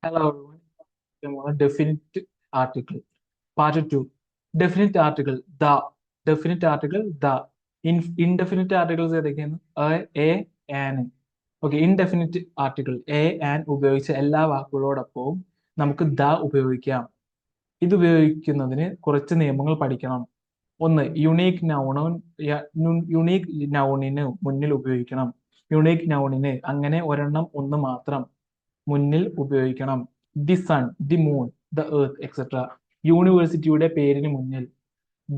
Hello everyone. Definite article. Part 2. Definite article. The. Definite article. The. Indefinite articles ഏതൊക്കെയാണ് a, an. Okay, indefinite article A an ഉപയോഗിച്ച എല്ലാ വാക്കുകളോടൊപ്പവും നമുക്ക് the ഉപയോഗിക്കാം. ഇത് ഉപയോഗിക്കുന്നതിന് കുറച്ച് നിയമങ്ങൾ പഠിക്കണം. ഒന്ന്, യുണീക് നൗണിന് മുന്നിൽ ഉപയോഗിക്കണം. യുണീക് നൗണിന് അങ്ങനെ ഒരെണ്ണം ഒന്ന് മാത്രം മുന്നിൽ ഉപയോഗിക്കണം. The sun, the moon, the earth etcetera. യൂണിവേഴ്സിറ്റിയുടെ പേരിന് മുന്നിൽ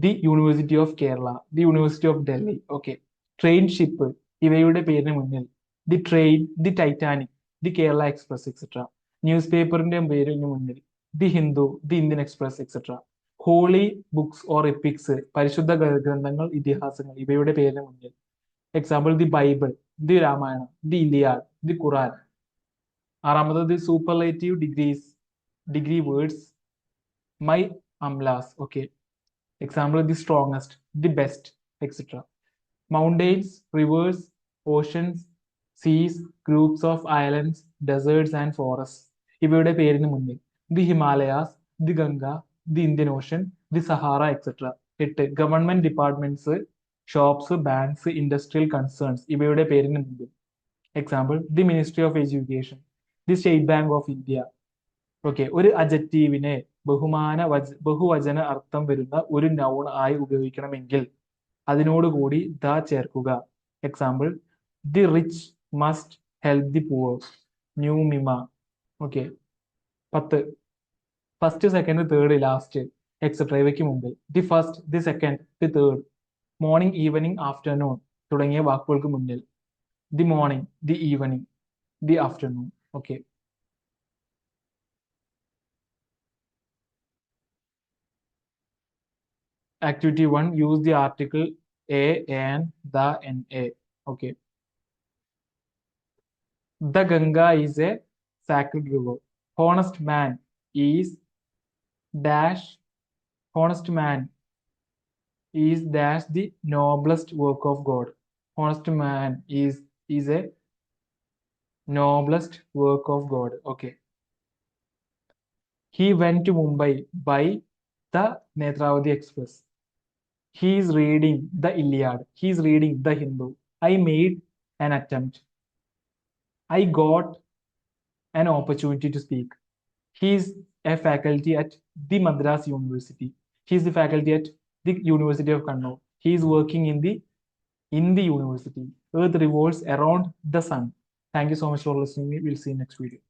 the university of Kerala, the university of Delhi. Okay. Train, ship ഇവയുടെ പേരിന് മുന്നിൽ the train, the Titanic, the Kerala express etcetera. News പേപ്പറിന്റെ പേരിന് മുന്നിൽ the Hindu, the Indian express etcetera. Holy books or epics പരിശുദ്ധ ഗ്രന്ഥങ്ങൾ, ഇതിഹാസങ്ങൾ ഇവയുടെ പേരിന് മുന്നിൽ example the Bible, the Ramayana, the Iliad, the Quran. ആറാമത് superlative degree words, my Amlas. Okay. Example the strongest, the best etcetera. Mountains, rivers, oceans, seas, groups of islands, deserts and forest ഇവയുടെ പേരിന് മുന്നിൽ the Himalayas, the Ganga, the Indian ocean, the Sahara etcetera. 8. Government departments, shops, banks, industrial concerns ഇവയുടെ പേരിന് മുന്നിൽ example the ministry of education, the state bank of India. Okay. ഒരു അജക്റ്റീവിനെ ബഹുവചന അർത്ഥം വരുന്ന ഒരു നൗൺ ആയി ഉപയോഗിക്കണമെങ്കിൽ അതിനോടുകൂടി ദ ചേർക്കുക. Example the rich must help the poor, ന്യൂമിമ. Okay. 10. First, second, third, last etcetera ഇവയ്ക്ക് മുമ്പിൽ the first, the second, the third, morning, evening, afternoon തുടങ്ങിയ വാക്കുകൾക്ക് മുന്നിൽ the morning, the evening, the afternoon. Okay. Activity 1, use the article a, an, the, and a. Okay. The Ganga is a sacred river. Honest man is dash. Honest man is dash the noblest work of God. Honest man is a noblest work of God. Okay. He went to Mumbai by the Netravati Express. He is reading the Iliad. He is reading the Hindu. I made an attempt. I got an opportunity to speak. He is a faculty at the Madras University. He is the faculty at the University of Kannur. He is working in the university. Earth revolves around the sun. Thank you so much for listening. We'll see you next video.